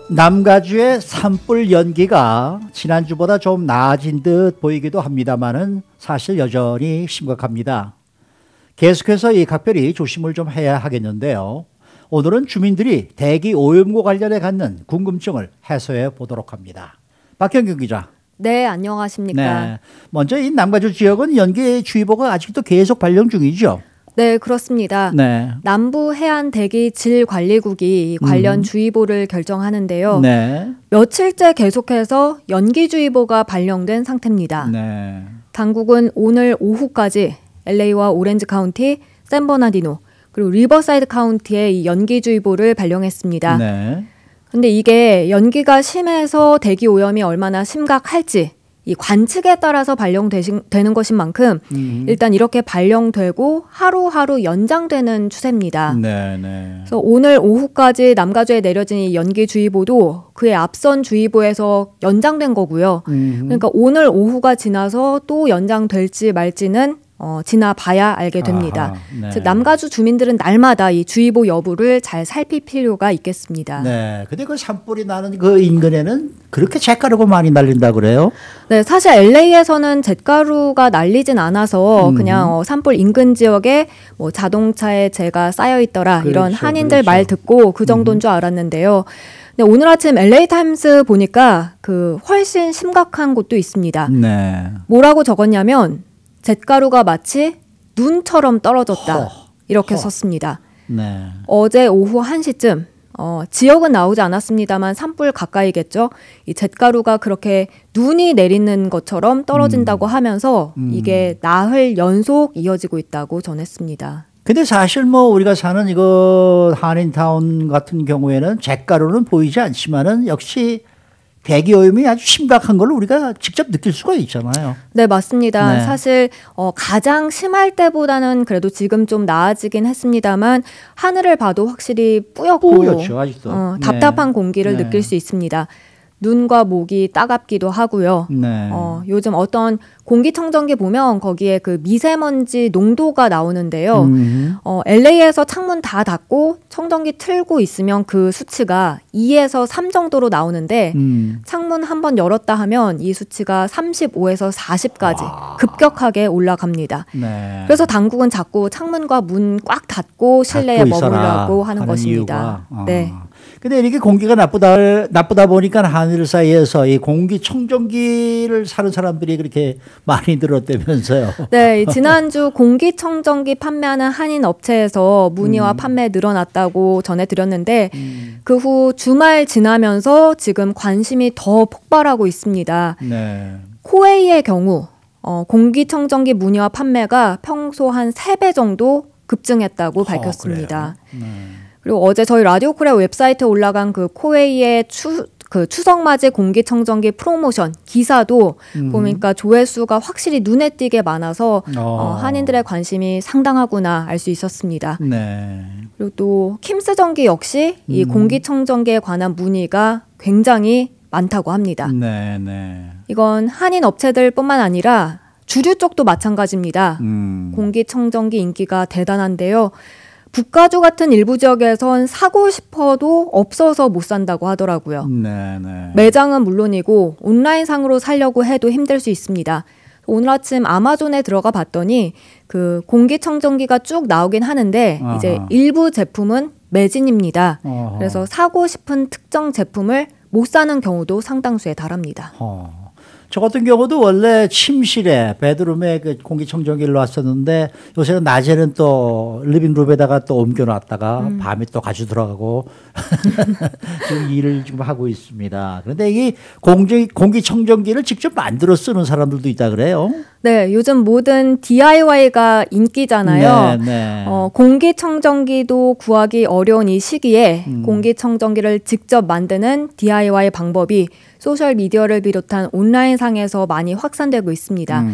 남가주의 산불 연기가 지난주보다 좀 나아진 듯 보이기도 합니다만은 사실 여전히 심각합니다. 계속해서 이 각별히 조심을 좀 해야 하겠는데요. 오늘은 주민들이 대기 오염과 관련해 갖는 궁금증을 해소해 보도록 합니다. 박현경 기자. 네, 안녕하십니까. 네, 먼저 이 남가주 지역은 연기주의보가 아직도 계속 발령 중이죠. 네, 그렇습니다. 네. 남부 해안 대기 질 관리국이 관련 주의보를 결정하는데요. 네. 며칠째 계속해서 연기주의보가 발령된 상태입니다. 네. 당국은 오늘 오후까지 LA와 오렌지 카운티, 샌버나디노, 그리고 리버사이드 카운티에 이 연기주의보를 발령했습니다. 네. 근데 이게 연기가 심해서 대기 오염이 얼마나 심각할지 이 관측에 따라서 발령되는 것인 만큼 일단 이렇게 발령되고 하루하루 연장되는 추세입니다. 네, 네. 그래서 오늘 오후까지 남가주에 내려진 이 연기주의보도 그의 앞선 주의보에서 연장된 거고요. 그러니까 오늘 오후가 지나서 또 연장될지 말지는 지나봐야 알게 됩니다. 아하, 네. 즉 남가주 주민들은 날마다 이 주의보 여부를 잘 살필 필요가 있겠습니다. 네. 근데 그 산불이 나는 그 인근에는 그렇게 잿가루가 많이 날린다 그래요? 네, 사실 LA에서는 잿가루가 날리진 않아서 그냥 산불 인근 지역에 뭐 자동차에 재가 쌓여 있더라 그렇죠, 이런 한인들 그렇죠. 말 듣고 그 정도인 줄 알았는데요. 근데 오늘 아침 LA 타임스 보니까 그 훨씬 심각한 곳도 있습니다. 네. 뭐라고 적었냐면 잿가루가 마치 눈처럼 떨어졌다 이렇게 썼습니다. 네. 어제 오후 1시쯤 지역은 나오지 않았습니다만 산불 가까이겠죠. 이 잿가루가 그렇게 눈이 내리는 것처럼 떨어진다고 하면서 이게 나흘 연속 이어지고 있다고 전했습니다. 근데 사실 뭐 우리가 사는 이거 한인타운 같은 경우에는 잿가루는 보이지 않지만은 역시 대기 오염이 아주 심각한 걸 우리가 직접 느낄 수가 있잖아요. 네, 맞습니다. 네. 사실 가장 심할 때보다는 그래도 지금 좀 나아지긴 했습니다만 하늘을 봐도 확실히 뿌옇고 뿌옇죠, 아직도. 네. 답답한 공기를 네. 느낄 수 있습니다. 눈과 목이 따갑기도 하고요. 네. 요즘 어떤 공기청정기 보면 거기에 그 미세먼지 농도가 나오는데요. LA에서 창문 다 닫고 청정기 틀고 있으면 그 수치가 2에서 3 정도로 나오는데 창문 한번 열었다 하면 이 수치가 35에서 40까지 급격하게 올라갑니다. 네. 그래서 당국은 자꾸 창문과 문 꽉 닫고 실내에 닫고 있어라 머무르라고 하는 하는 것입니다. 이유가. 네. 근데 이렇게 공기가 나쁘다 보니까 하늘 사이에서 이 공기청정기를 사는 사람들이 그렇게 많이 늘었다면서요. 네, 지난주 공기청정기 판매하는 한인 업체에서 문의와 판매 늘어났다고 전해드렸는데 그 후 주말 지나면서 지금 관심이 더 폭발하고 있습니다. 네. 코웨이의 경우 공기청정기 문의와 판매가 평소 한 3배 정도 급증했다고 밝혔습니다. 그리고 어제 저희 라디오 코리아 웹사이트에 올라간 그 코웨이의 추석맞이 공기청정기 프로모션 기사도 보니까 조회수가 확실히 눈에 띄게 많아서 한인들의 관심이 상당하구나 알 수 있었습니다. 네. 그리고 또 킴스전기 역시 이 공기청정기에 관한 문의가 굉장히 많다고 합니다. 네, 네. 이건 한인 업체들뿐만 아니라 주류 쪽도 마찬가지입니다. 공기청정기 인기가 대단한데요. 북가주 같은 일부 지역에선 사고 싶어도 없어서 못 산다고 하더라고요. 네, 네. 매장은 물론이고 온라인상으로 사려고 해도 힘들 수 있습니다. 오늘 아침 아마존에 들어가 봤더니 그 공기청정기가 쭉 나오긴 하는데 아하. 이제 일부 제품은 매진입니다. 어허. 그래서 사고 싶은 특정 제품을 못 사는 경우도 상당수에 달합니다. 저 같은 경우도 원래 침실에 베드룸에 그 공기청정기를 놨었는데 요새는 낮에는 또 리빙룸에다가 또 옮겨놨다가 밤에 또 가지고 들어가고 지금 일을 지금 하고 있습니다. 그런데 이 공기청정기를 직접 만들어 쓰는 사람들도 있다 그래요. 네, 요즘 모든 DIY가 인기잖아요. 네, 네. 공기청정기도 구하기 어려운 이 시기에 공기청정기를 직접 만드는 DIY 방법이 소셜미디어를 비롯한 온라인상에서 많이 확산되고 있습니다.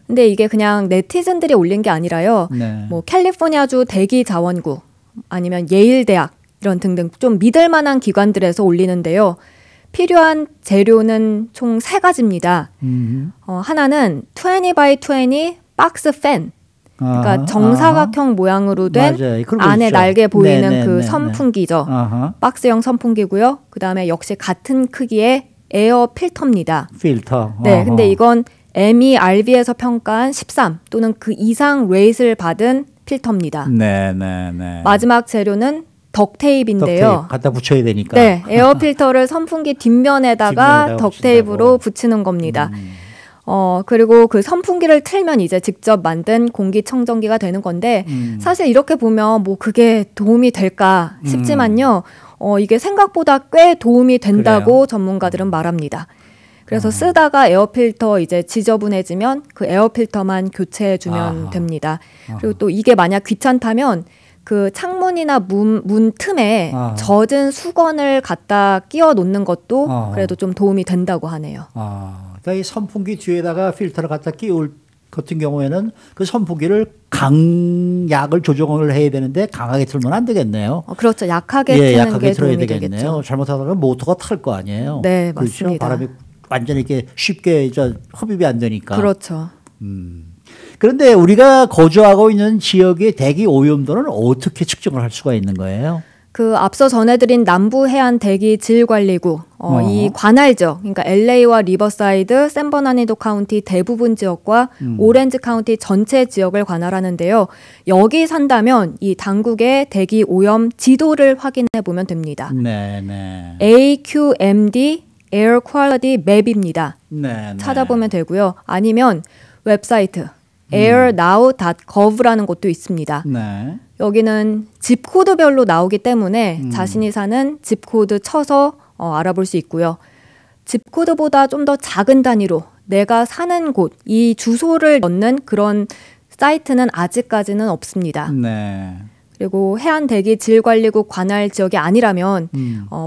근데 이게 그냥 네티즌들이 올린 게 아니라요. 네. 뭐 캘리포니아주 대기자원국 아니면 예일대학 이런 등등 좀 믿을 만한 기관들에서 올리는데요. 필요한 재료는 총 3가지입니다. 하나는 20 by 20 박스 팬. 그러니까 정사각형 모양으로 된 안에 있죠. 날개 보이는 그 선풍기죠. 박스형 선풍기고요. 그다음에 역시 같은 크기의 에어 필터입니다. 필터. 네, 근데 이건 MERB에서 평가한 13 또는 그 이상 레이트를 받은 필터입니다. 마지막 재료는 덕테이프인데요. 덕테이프 갖다 붙여야 되니까. 네, 에어 필터를 선풍기 뒷면에다가 덕테이프로 붙이는 겁니다. 그리고 그 선풍기를 틀면 이제 직접 만든 공기청정기가 되는 건데 사실 이렇게 보면 뭐 그게 도움이 될까 싶지만요. 이게 생각보다 꽤 도움이 된다고 그래요? 전문가들은 말합니다. 그래서 쓰다가 에어필터 이제 지저분해지면 그 에어필터만 교체해주면 됩니다. 그리고 또 이게 만약 귀찮다면 그 창문이나 문 틈에 젖은 수건을 갖다 끼워 놓는 것도 그래도 좀 도움이 된다고 하네요. 그러니까 이 선풍기 뒤에다가 필터를 갖다 끼울 같은 경우에는 그 선풍기를 강약을 조정을 해야 되는데 강하게 틀면 안 되겠네요. 그렇죠. 약하게 트는 게 도움이 되겠네요. 잘못하다가 모터가 탈 거 아니에요. 네, 그렇죠? 맞습니다. 바람이 완전히 이렇게 쉽게 흡입이 안 되니까. 그렇죠. 그런데 우리가 거주하고 있는 지역의 대기 오염도는 어떻게 측정을 할 수가 있는 거예요? 그 앞서 전해드린 남부 해안 대기 질 관리국 이 관할 지역, 그러니까 LA와 리버사이드, 샌버나니도 카운티 대부분 지역과 오렌지 카운티 전체 지역을 관할하는데요. 여기 산다면 이 당국의 대기 오염 지도를 확인해 보면 됩니다. AQMD Air Quality Map입니다. 찾아보면 되고요. 아니면 웹사이트 airnow.gov라는 곳도 있습니다. 여기는 집 코드별로 나오기 때문에 자신이 사는 집 코드 쳐서 알아볼 수 있고요. 집 코드보다 좀 더 작은 단위로 내가 사는 곳, 이 주소를 넣는 그런 사이트는 아직까지는 없습니다. 그리고 해안대기질관리국 관할 지역이 아니라면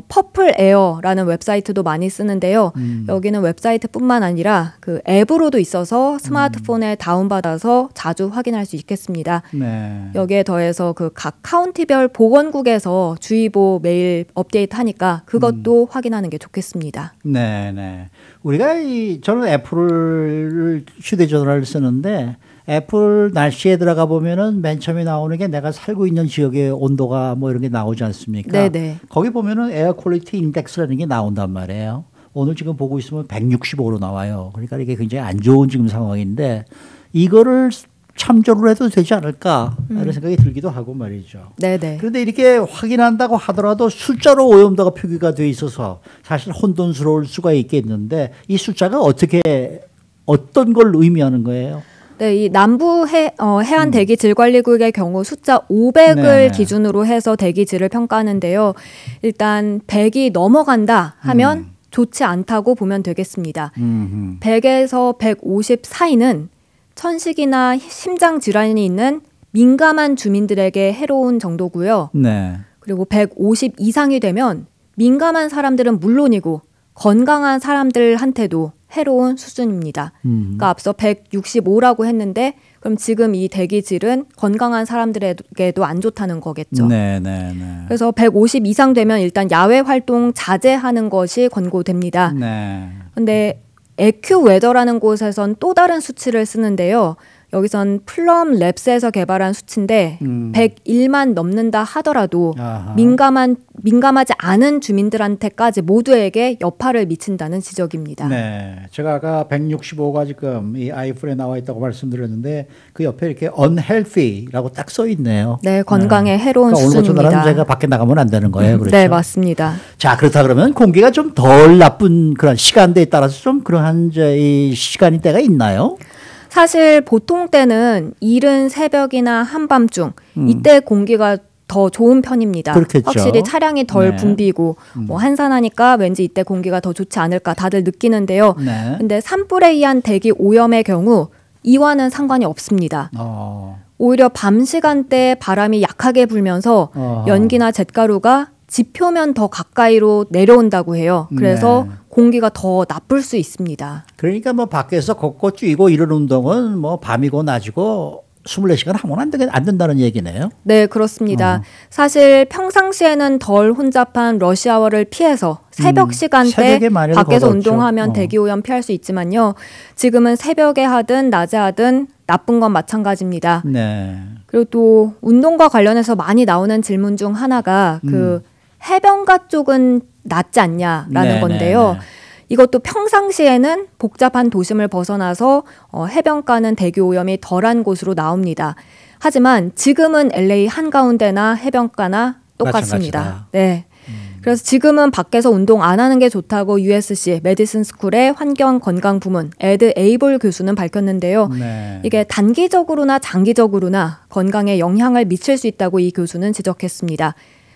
퍼플 에어라는 웹사이트도 많이 쓰는데요. 여기는 웹사이트뿐만 아니라 그 앱으로도 있어서 스마트폰에 다운받아서 자주 확인할 수 있겠습니다. 여기에 더해서 그 각 카운티별 보건국에서 주의보 매일 업데이트하니까 그것도 확인하는 게 좋겠습니다. 우리가 저는 애플 휴대전화를 쓰는데 애플 날씨에 들어가 보면은 맨 처음에 나오는 게 내가 살고 있는 지역의 온도가 뭐 이런 게 나오지 않습니까? 거기 보면은 에어 퀄리티 인덱스라는 게 나온단 말이에요. 오늘 지금 보고 있으면 165로 나와요. 그러니까 이게 굉장히 안 좋은 지금 상황인데 이거를 참조를 해도 되지 않을까 이런 생각이 들기도 하고 말이죠. 그런데 이렇게 확인한다고 하더라도 숫자로 오염도가 표기가 돼 있어서 사실 혼돈스러울 수가 있겠는데 이 숫자가 어떤 걸 의미하는 거예요? 네, 이 남부 해안 대기 질관리국의 경우 숫자 500을 기준으로 해서 대기질을 평가하는데요. 일단 100이 넘어간다 하면 좋지 않다고 보면 되겠습니다. 100에서 150 사이는 천식이나 심장 질환이 있는 민감한 주민들에게 해로운 정도고요. 그리고 150 이상이 되면 민감한 사람들은 물론이고 건강한 사람들한테도 해로운 수준입니다. 그러니까 앞서 165라고 했는데 그럼 지금 이 대기질은 건강한 사람들에게도 안 좋다는 거겠죠. 그래서 150 이상 되면 일단 야외 활동 자제하는 것이 권고됩니다. 그런데 에큐웨더라는 곳에선 또 다른 수치를 쓰는데요. 여기선 플럼 랩스에서 개발한 수치인데 101만 넘는다 하더라도 민감하지 않은 주민들한테까지 모두에게 여파를 미친다는 지적입니다. 제가 아까 165가 지금 이 아이폰에 나와 있다고 말씀드렸는데 그 옆에 이렇게 unhealthy라고 딱 써 있네요. 건강에 해로운 그러니까 수준입니다. 오늘 제가 밖에 나가면 안 되는 거예요. 그렇죠? 네, 맞습니다. 자, 그렇다 그러면 공기가 좀 덜 나쁜 그런 시간대에 따라서 좀 그러한 이 시간이 때가 있나요? 사실 보통 때는 이른 새벽이나 한밤중 이때 공기가 더 좋은 편입니다. 그렇겠죠. 확실히 차량이 덜 붐비고 뭐 한산하니까 왠지 이때 공기가 더 좋지 않을까 다들 느끼는데요. 근데 산불에 의한 대기 오염의 경우 이와는 상관이 없습니다. 오히려 밤 시간대에 바람이 약하게 불면서 연기나 잿가루가 지표면 더 가까이로 내려온다고 해요. 그래서 공기가 더 나쁠 수 있습니다. 그러니까 뭐 밖에서 걷고 뛰고 이런 운동은 뭐 밤이고 낮이고 24시간 하면 안 된다는 얘기네요. 네, 그렇습니다. 사실 평상시에는 덜 혼잡한 러시아워를 피해서 새벽 시간대 밖에서 운동하면 대기오염 피할 수 있지만요. 지금은 새벽에 하든 낮에 하든 나쁜 건 마찬가지입니다. 네. 그리고 또 운동과 관련해서 많이 나오는 질문 중 하나가 그 해변가 쪽은 낫지 않냐라는 건데요. 이것도 평상시에는 복잡한 도심을 벗어나서 해변가는 대기 오염이 덜한 곳으로 나옵니다. 하지만 지금은 LA 한가운데나 해변가나 똑같습니다. 마찬가지다. 네. 그래서 지금은 밖에서 운동 안 하는 게 좋다고 USC 메디슨 스쿨의 환경 건강 부문 에드 에이볼 교수는 밝혔는데요. 네. 이게 단기적으로나 장기적으로나 건강에 영향을 미칠 수 있다고 이 교수는 지적했습니다.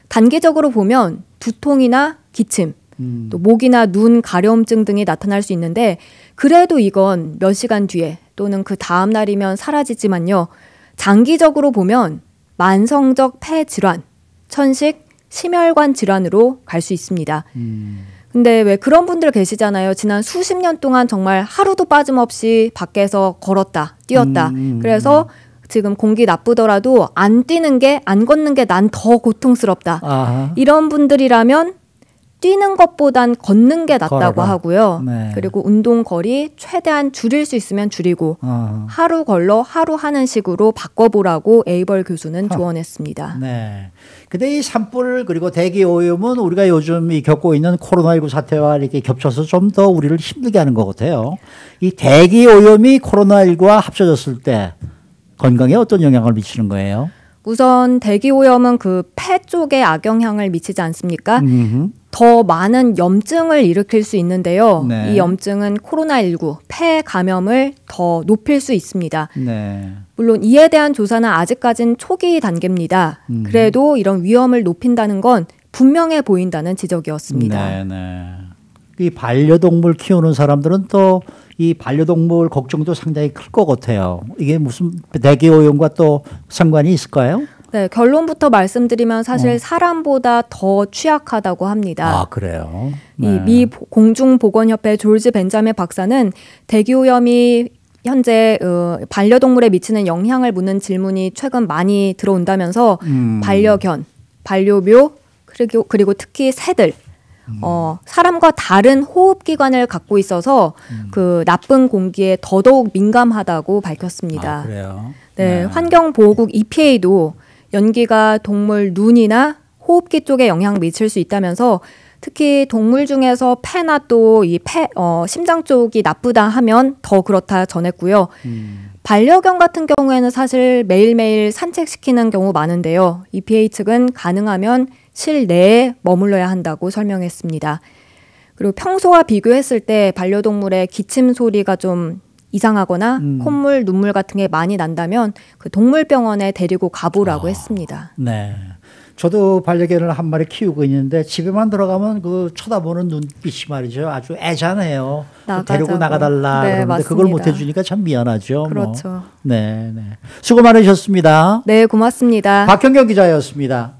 단기적으로 보면 두통이나 기침, 또 목이나 눈 가려움증 등이 나타날 수 있는데 그래도 이건 몇 시간 뒤에 또는 그 다음 날이면 사라지지만요. 장기적으로 보면 만성적 폐 질환, 천식, 심혈관 질환으로 갈 수 있습니다. 근데 왜 그런 분들 계시잖아요. 지난 수십 년 동안 정말 하루도 빠짐없이 밖에서 걸었다, 뛰었다. 그래서 지금 공기 나쁘더라도 안 뛰는 게, 안 걷는 게 난 더 고통스럽다. 아하. 이런 분들이라면 뛰는 것보단 걷는 게 낫다고 걸어라. 하고요. 네. 그리고 운동 거리 최대한 줄일 수 있으면 줄이고 하루 걸러 하루 하는 식으로 바꿔보라고 에이벌 교수는 조언했습니다. 네. 근데 이 산불 그리고 대기 오염은 우리가 요즘 이 겪고 있는 코로나19 사태와 이렇게 겹쳐서 좀 더 우리를 힘들게 하는 것 같아요. 이 대기 오염이 코로나19와 합쳐졌을 때 건강에 어떤 영향을 미치는 거예요? 우선 대기 오염은 그 폐 쪽에 악영향을 미치지 않습니까? 더 많은 염증을 일으킬 수 있는데요. 네. 이 염증은 코로나19 폐 감염을 더 높일 수 있습니다. 네. 물론 이에 대한 조사는 아직까진 초기 단계입니다. 그래도 이런 위험을 높인다는 건 분명해 보인다는 지적이었습니다. 네, 네. 이 반려동물 키우는 사람들은 또 이 반려동물 걱정도 상당히 클 것 같아요. 이게 무슨 대기 오염과 또 상관이 있을까요? 네, 결론부터 말씀드리면 사실 사람보다 더 취약하다고 합니다. 아, 그래요? 이 미 공중보건협회 졸지 벤자민 박사는 대기 오염이 현재 반려동물에 미치는 영향을 묻는 질문이 최근 많이 들어온다면서 반려견, 반려묘 그리고 특히 새들 사람과 다른 호흡기관을 갖고 있어서 그 나쁜 공기에 더더욱 민감하다고 밝혔습니다. 아, 그래요? 네, 환경보호국 EPA도 연기가 동물 눈이나 호흡기 쪽에 영향 미칠 수 있다면서 특히 동물 중에서 폐나 또 이 심장 쪽이 나쁘다 하면 더 그렇다 전했고요. 반려견 같은 경우에는 사실 매일매일 산책시키는 경우 많은데요. EPA 측은 가능하면 실내에 머물러야 한다고 설명했습니다. 그리고 평소와 비교했을 때 반려동물의 기침 소리가 좀 이상하거나 콧물, 눈물 같은 게 많이 난다면 그 동물병원에 데리고 가보라고 했습니다. 네. 저도 반려견을 한 마리 키우고 있는데 집에만 들어가면 그 쳐다보는 눈빛이 말이죠. 아주 애잔해요. 데리고 나가달라. 네, 그런데 맞습니다. 그걸 못 해주니까 참 미안하죠. 그렇죠. 네, 네. 수고 많으셨습니다. 네, 고맙습니다. 박현경 기자였습니다.